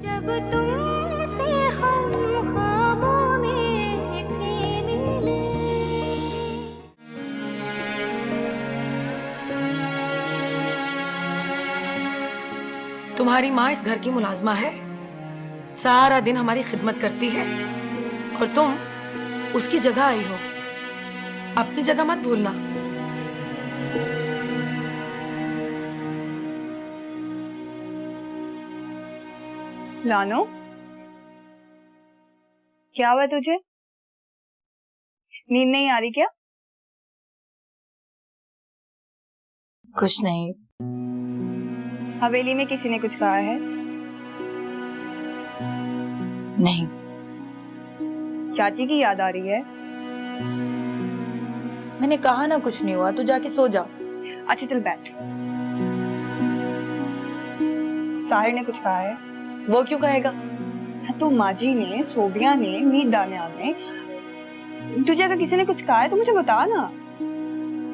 जब तुमसे हम ख्वाबों में थे मिले। तुम्हारी माँ इस घर की मुलाजमा है, सारा दिन हमारी खिदमत करती है और तुम उसकी जगह आई हो। अपनी जगह मत भूलना। लानो, क्या हुआ तुझे? नींद नहीं आ रही क्या? कुछ नहीं। हवेली में किसी ने कुछ कहा है? नहीं। चाची की याद आ रही है? मैंने कहा ना कुछ नहीं हुआ, तू जाके सो जा। अच्छा चल बैठ। साहिर ने कुछ कहा है? वो क्यों कहेगा? तो माजी ने, सोबिया ने, मीर दानियाल ने, तुझे अगर किसी ने कुछ कहा है तो मुझे बता ना।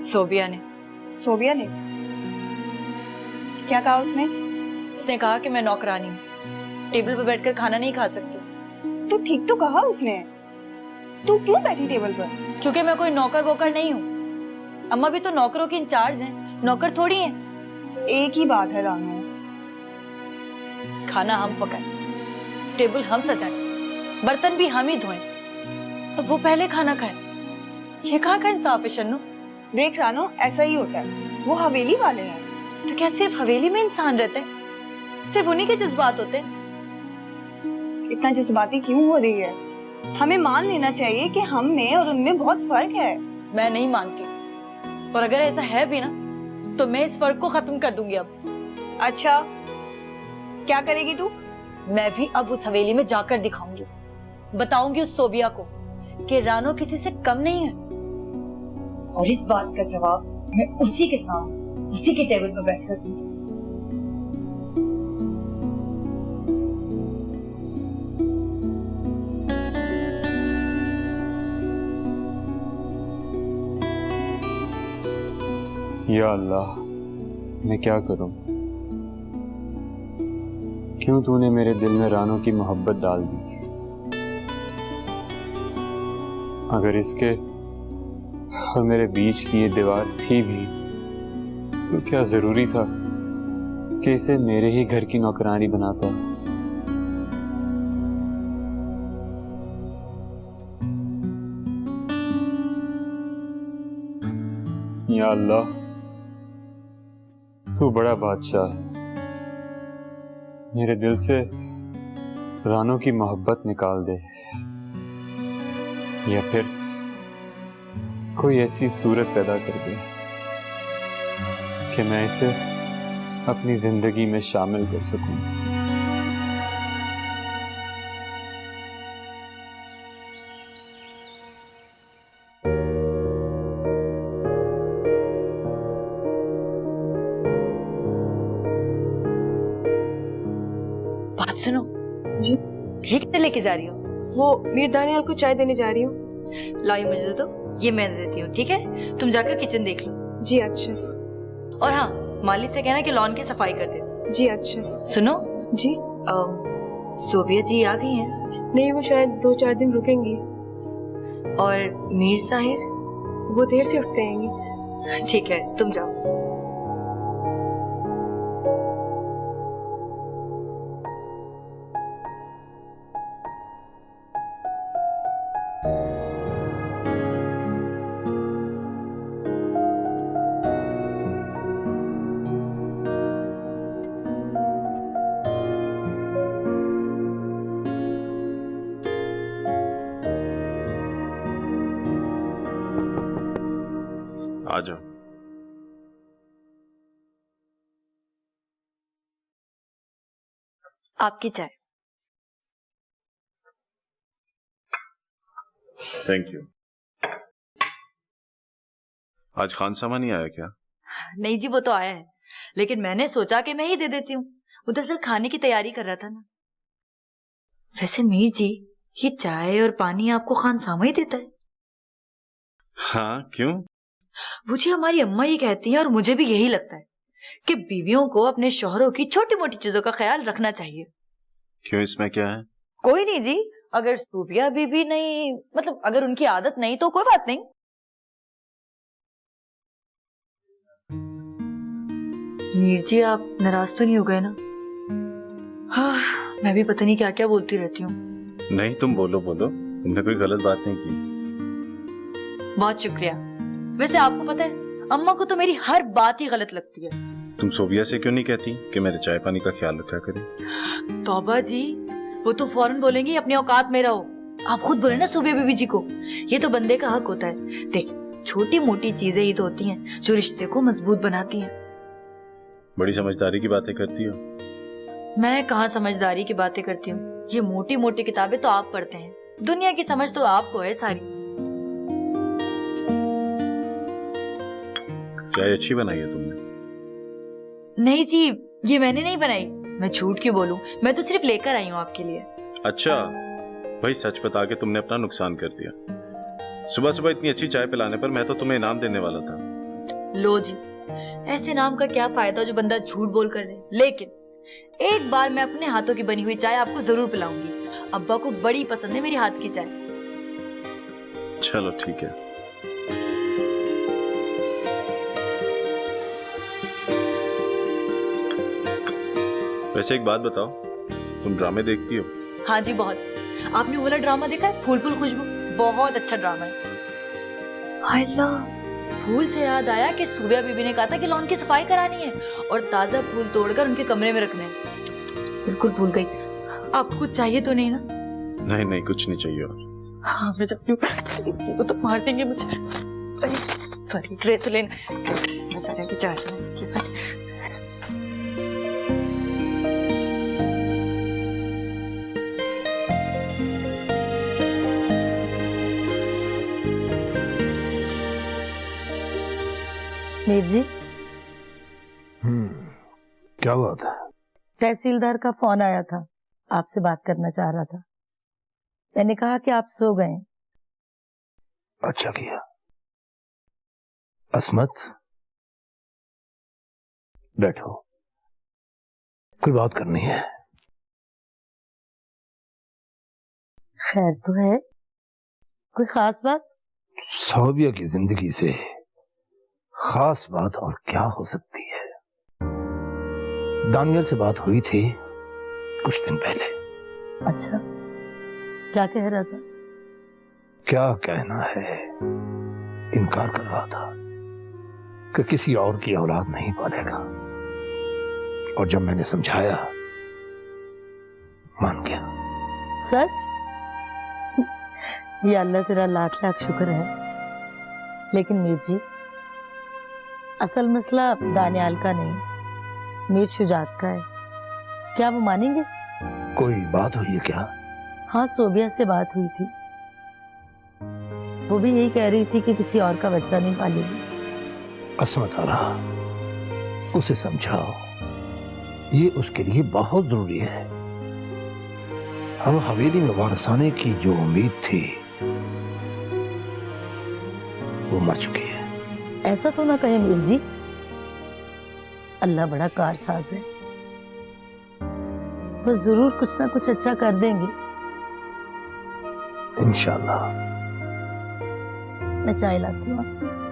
सोबिया ने। सोबिया ने क्या कहा? उसने कहा कि मैं नौकरानी हूँ, टेबल पर बैठकर खाना नहीं खा सकती। तो ठीक तो कहा उसने। तू क्यों बैठी टेबल पर? क्योंकि मैं कोई नौकर वोकर नहीं हूँ। अम्मा भी तो नौकरों की इंचार्ज हैं, नौकर थोड़ी हैं। एक ही बात है रानू। खाना हम पकाएं, टेबल हम सजाएं, बर्तन भी हम ही धोएं, अब वो पहले खाना खाएं। ये कहाँ का इंसाफ है शन्नू? देख रानू, ऐसा ही होता है। वो हवेली वाले हैं। तो क्या सिर्फ हवेली में इंसान रहते हैं? सिर्फ उन्हीं के जज्बात होते हैं? इतना जज्बाती क्यों हो रही है? हमें मान लेना चाहिए कि हम में और उनमें बहुत फर्क है। मैं नहीं मानती, और अगर ऐसा है भी ना तो मैं इस फर्क को खत्म कर दूंगी अब। अच्छा, क्या करेगी तू? मैं भी अब उस हवेली में जाकर दिखाऊंगी, बताऊंगी उस सोबिया को कि रानो किसी से कम नहीं है, और इस बात का जवाब मैं उसी के सामने, उसी के टेबल पर बैठकर दूंगी। या अल्लाह, मैं क्या करूं? क्यों तूने मेरे दिल में रानो की मोहब्बत डाल दी? अगर इसके और मेरे बीच की ये दीवार थी भी तो क्या जरूरी था कि इसे मेरे ही घर की नौकरानी बनाता? या अल्लाह, तू बड़ा बादशाह है। मेरे दिल से रानो की मोहब्बत निकाल दे, या फिर कोई ऐसी सूरत पैदा कर दे कि मैं इसे अपनी जिंदगी में शामिल कर सकूं। बात सुनो जी। ये कितने लेके जा रही हो? वो मीर दानियाल को चाय देने जा रही हूँ। लाओ, ये मुझे दे दो, ये मैं देती हूँ, ठीक है? तुम जाकर किचन देख लो। जी अच्छा। और हाँ, माली से कहना कि लॉन की सफाई कर दे। जी अच्छा। सुनो जी। सोबिया जी आ गई हैं? नहीं, वो शायद 2-4 दिन रुकेंगी। और मीर साहिर? वो देर से उठते आएंगे। ठीक है, तुम जाओ। आ जाओ। आपकी चाय। Thank you. आज खान सामा नहीं आया क्या? नहीं जी, वो तो आया है, लेकिन मैंने सोचा कि मैं ही दे देती हूँ। वो दरअसल खाने की तैयारी कर रहा था ना। वैसे मीर जी, ये चाय और पानी आपको खान सामा ही देता है? हाँ, क्यों? मुझे हमारी अम्मा ये कहती है, और मुझे भी यही लगता है कि बीवियों को अपने शौहरों की छोटी मोटी चीजों का ख्याल रखना चाहिए। क्यों, इसमें क्या है? कोई नहीं जी, अगर सूबिया बीबी नहीं, मतलब अगर उनकी आदत नहीं तो कोई बात नहीं। मीर जी, आप नाराज तो नहीं हो गए ना? हाँ, मैं भी पता नहीं क्या क्या बोलती रहती हूँ। नहीं, तुम बोलो बोलो, तुमने कोई गलत बात नहीं की। बहुत शुक्रिया। वैसे आपको पता है, अम्मा को तो मेरी हर बात ही गलत लगती है। तुम सोबिया से क्यों नहीं कहती कि मेरे चाय पानी का ख्याल रखा करे? तौबा जी, वो तो फौरन बोलेंगी अपनी औकात में रहो। आप खुद बोले ना सूबिया बीबी जी को, ये तो बंदे का हक होता है। देख, छोटी मोटी चीजें ही तो होती हैं जो रिश्ते को मजबूत बनाती हैं। बड़ी समझदारी की बातें करती हो। मैं कहाँ समझदारी की बातें करती हूँ, ये मोटी मोटी किताबें तो आप पढ़ते हैं, दुनिया की समझ तो आपको है सारी। चाय अच्छी बनाई है तुमने। नहीं जी, ये मैंने नहीं बनाई, मैं झूठ क्यों बोलूं, मैं तो सिर्फ लेकर आई हूँ आपके लिए। अच्छा, भाई सच बता के तुमने अपना नुकसान कर दिया। सुबह सुबह इतनी अच्छी चाय पिलाने पर मैं तो तुम्हें इनाम देने वाला था। लो जी, ऐसे नाम का क्या फायदा जो बंदा झूठ बोल कर ले। लेकिन एक बार मैं अपने हाथों की बनी हुई चाय आपको जरूर पिलाऊंगी। अब्बा को बड़ी पसंद है मेरी हाथ की चाय। चलो ठीक है। वैसे एक बात बताओ, तुम ड्रामे देखती हो? हाँ जी, बहुत। आपने वो वाला ड्रामा देखा है, फूल फूल खुशबू? बहुत अच्छा ड्रामा है। हाय अल्लाह, फूल से याद आया कि सूबिया बीबी ने कहा था कि लॉन की सफाई करानी है और ताजा फूल तोड़कर उनके कमरे में रखने हैं। बिल्कुल भूल गई। आपको कुछ चाहिए तो नहीं ना? नहीं नहीं, कुछ नहीं चाहिए और। हाँ, मैं जाती हूँ, वो तो मार देंगे मुझे। अरे सॉरी, ड्रेस लेना, मैं सारा की चाय मीर जी। क्या बात है? तहसीलदार का फोन आया था, आपसे बात करना चाह रहा था। मैंने कहा कि आप सो गए। अच्छा किया। असमत, बैठो, कोई बात करनी है। खैर तो है, कोई खास बात? सौबिया की जिंदगी से खास बात और क्या हो सकती है? दानियल से बात हुई थी कुछ दिन पहले। अच्छा, क्या कह रहा था? क्या कहना है, इनकार कर रहा था कि किसी और की औलाद नहीं पालेगा। और जब मैंने समझाया, मान गया। सच? ये अल्लाह तेरा लाख लाख शुक्र है। लेकिन मीर जी, असल मसला दानियाल का नहीं, मीर शुजात का है। क्या वो मानेंगे? कोई बात हुई है क्या? हाँ, सोबिया से बात हुई थी। वो भी यही कह रही थी कि किसी और का बच्चा नहीं पालेगी। असमत आ रहा, उसे समझाओ, ये उसके लिए बहुत जरूरी है। हम हवेली में वारसाने की जो उम्मीद थी वो मर चुकी है। ऐसा तो ना कहे मीर जी, अल्लाह बड़ा कारसाज है, वो जरूर कुछ ना कुछ अच्छा कर देंगे। इंशाल्लाह। मैं चाय लाती हूँ आपके लिए।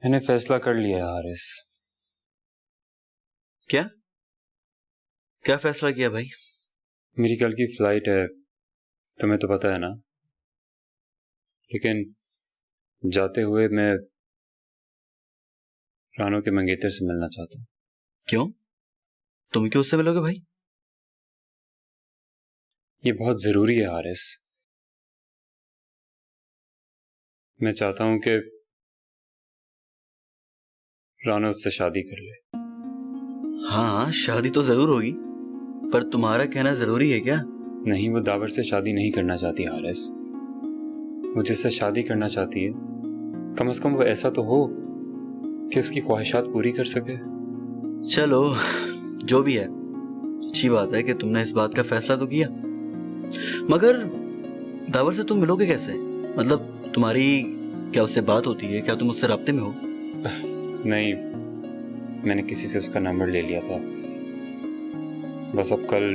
मैंने फैसला कर लिया है हारिस, क्या क्या फैसला किया भाई? मेरी कल की फ्लाइट है, तुम्हें तो पता है ना, लेकिन जाते हुए मैं रानो के मंगेतर से मिलना चाहता हूँ। क्यों? तुम क्यों उससे मिलोगे भाई? ये बहुत जरूरी है हारिस। मैं चाहता हूं कि रानो उससे शादी कर ले। हाँ, शादी तो जरूर होगी, पर तुम्हारा कहना जरूरी है क्या? नहीं, वो दावर से शादी नहीं करना चाहती हारिस। वो जिससे शादी करना चाहती है, कम से कम वो ऐसा तो हो कि उसकी ख्वाहिशात पूरी कर सके। चलो जो भी है, अच्छी बात है कि तुमने इस बात का फैसला तो किया, मगर दावर से तुम मिलोगे कैसे? मतलब तुम्हारी क्या उससे बात होती है? क्या तुम उससे राब्ते में हो? नहीं, मैंने किसी से उसका नंबर ले लिया था, बस अब कल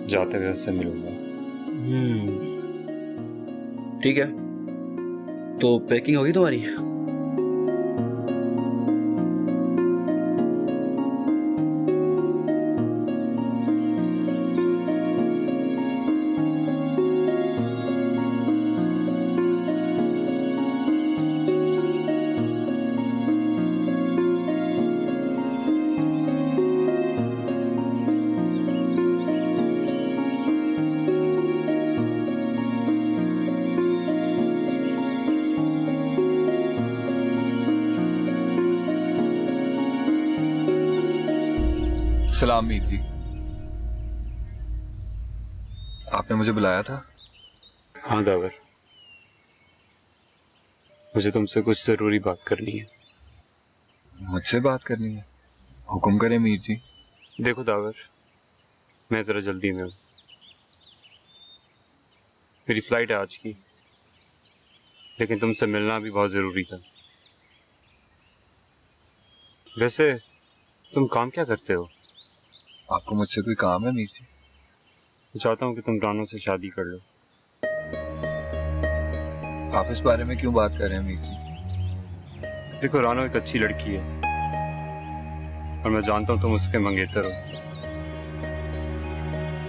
जाते हुए उससे मिलूंगा। ठीक है, तो पैकिंग होगी तुम्हारी? सलाम मीर जी, आपने मुझे बुलाया था? हाँ दावर, मुझे तुमसे कुछ जरूरी बात करनी है। मुझसे बात करनी है? हुक्म करें मीर जी। देखो दावर, मैं जरा जल्दी में हूँ, मेरी फ्लाइट है आज की, लेकिन तुमसे मिलना भी बहुत जरूरी था। वैसे तुम काम क्या करते हो? आपको मुझसे कोई काम है मीर जी? मैं चाहता हूँ कि तुम रानो से शादी कर लो। आप इस बारे में क्यों बात कर रहे हैं मीर जी? देखो, रानो एक अच्छी लड़की है और मैं जानता हूँ तुम उसके मंगेतर हो।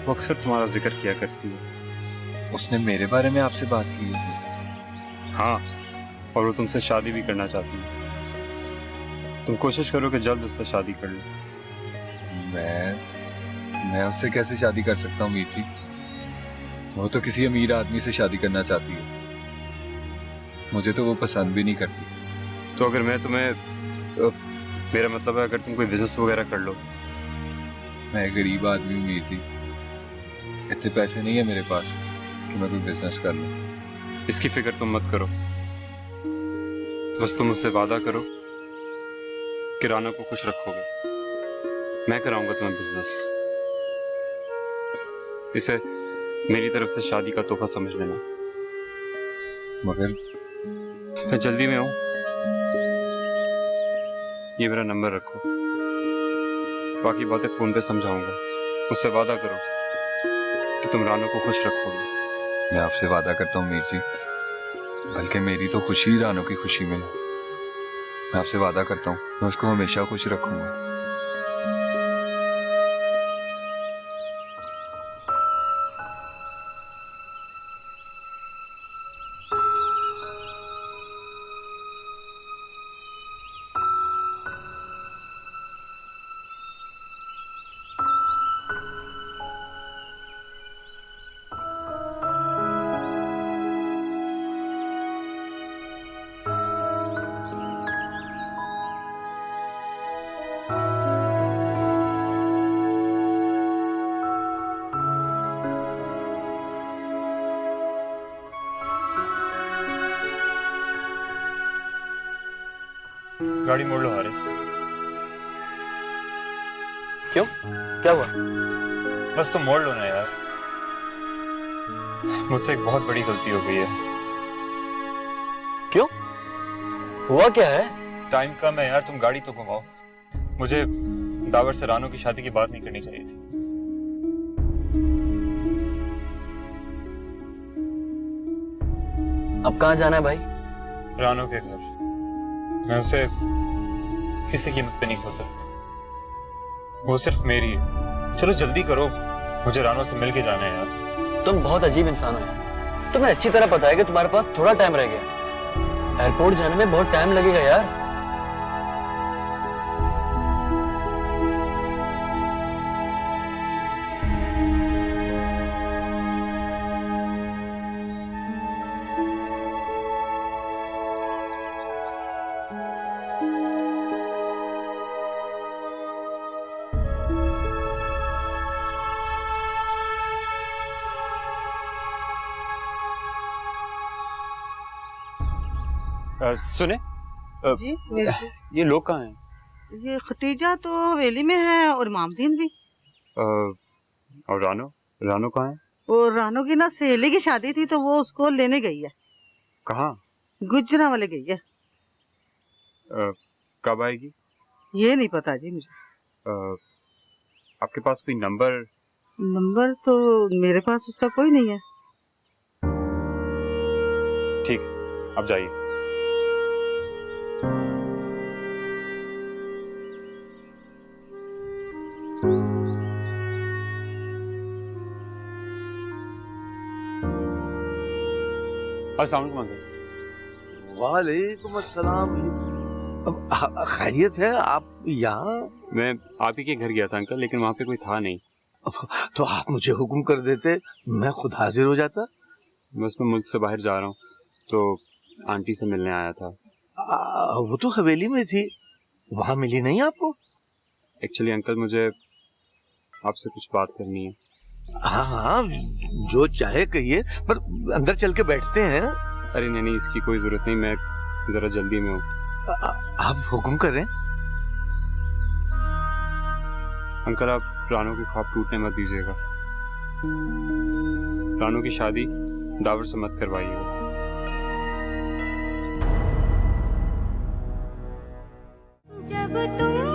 वो अक्सर तुम्हारा जिक्र किया करती है। उसने मेरे बारे में आपसे बात की है? हाँ, और वो तुमसे शादी भी करना चाहती है। तुम कोशिश करो कि जल्द उससे शादी कर लो। मैं उससे कैसे शादी कर सकता हूँ मीर जी? वो तो किसी अमीर आदमी से शादी करना चाहती है, मुझे तो वो पसंद भी नहीं करती। तो अगर मैं तुम्हें, मेरा मतलब है अगर तुम कोई बिजनेस वगैरह कर लो। मैं गरीब आदमी हूँ मीर जी, इतने पैसे नहीं है मेरे पास कि मैं कोई बिजनेस कर लूँ। इसकी फिक्र तुम मत करो, बस तुम उससे वादा करो कि रानो को खुश रखोगे। मैं कराऊंगा तुम्हें बिजनेस। इसे मेरी तरफ से शादी का तोहफा समझ लेना। मगर मैं जल्दी में हूं, ये मेरा नंबर रखो, बाकी बातें फोन पे समझाऊंगा। मुझसे वादा करो कि तुम रानो को खुश रखोगे। मैं आपसे वादा करता हूँ मीर जी, बल्कि मेरी तो खुशी रानो की खुशी में है। मैं आपसे वादा करता हूँ मैं उसको हमेशा खुश रखूंगा। गाड़ी मोड़ लो हारिस। क्यों? क्या हुआ? बस तुम मोड़ लो ना यार, मुझसे एक बहुत बड़ी गलती हो गई है। क्यों? हुआ क्या है? टाइम कम है यार, तुम गाड़ी तो घुमाओ। मुझे दावर से रानो की शादी की बात नहीं करनी चाहिए थी। अब कहाँ जाना है भाई? रानो के घर। मैं उसे किसी कीमत पे नहीं खो सकता। वो सिर्फ मेरी है। चलो जल्दी करो, मुझे रानो से मिल के जाना है यार। तुम बहुत अजीब इंसान हो। तुम्हें अच्छी तरह पता है कि तुम्हारे पास थोड़ा टाइम रह गया। एयरपोर्ट जाने में बहुत टाइम लगेगा यार। सुने, जी ये लोग कहाँ हैं? ये खतीजा तो हवेली में है और मामदीन भी। और रानो कहाँ है? और रानो की ना सहेली की शादी थी तो वो उसको लेने गई है। कहाँ? गुजरा वाले गई है। कब आएगी? ये नहीं पता जी मुझे। आपके पास कोई नंबर? नंबर तो मेरे पास उसका कोई नहीं है। ठीक है, आप जाइए। वालेकुम अस्सलाम। अब खैरियत है? आप यहाँ? मैं आप ही के घर गया था अंकल, लेकिन वहाँ पे कोई था नहीं। तो आप मुझे हुक्म कर देते, मैं खुद हाजिर हो जाता। बस मैं मुल्क से बाहर जा रहा हूँ, तो आंटी से मिलने आया था। वो तो हवेली में थी, वहाँ मिली नहीं आपको? एक्चुअली अंकल, मुझे आपसे कुछ बात करनी है। हाँ हाँ, जो चाहे कहिए, पर अंदर चल के बैठते हैं। अरे नहीं, इसकी कोई जरूरत नहीं, मैं जरा जल्दी में हूँ। आप हुक्म करें। अंकल, आप रानो के ख्वाब टूटने मत दीजिएगा। रानो की शादी दावर से मत करवाइएगा। जब तुम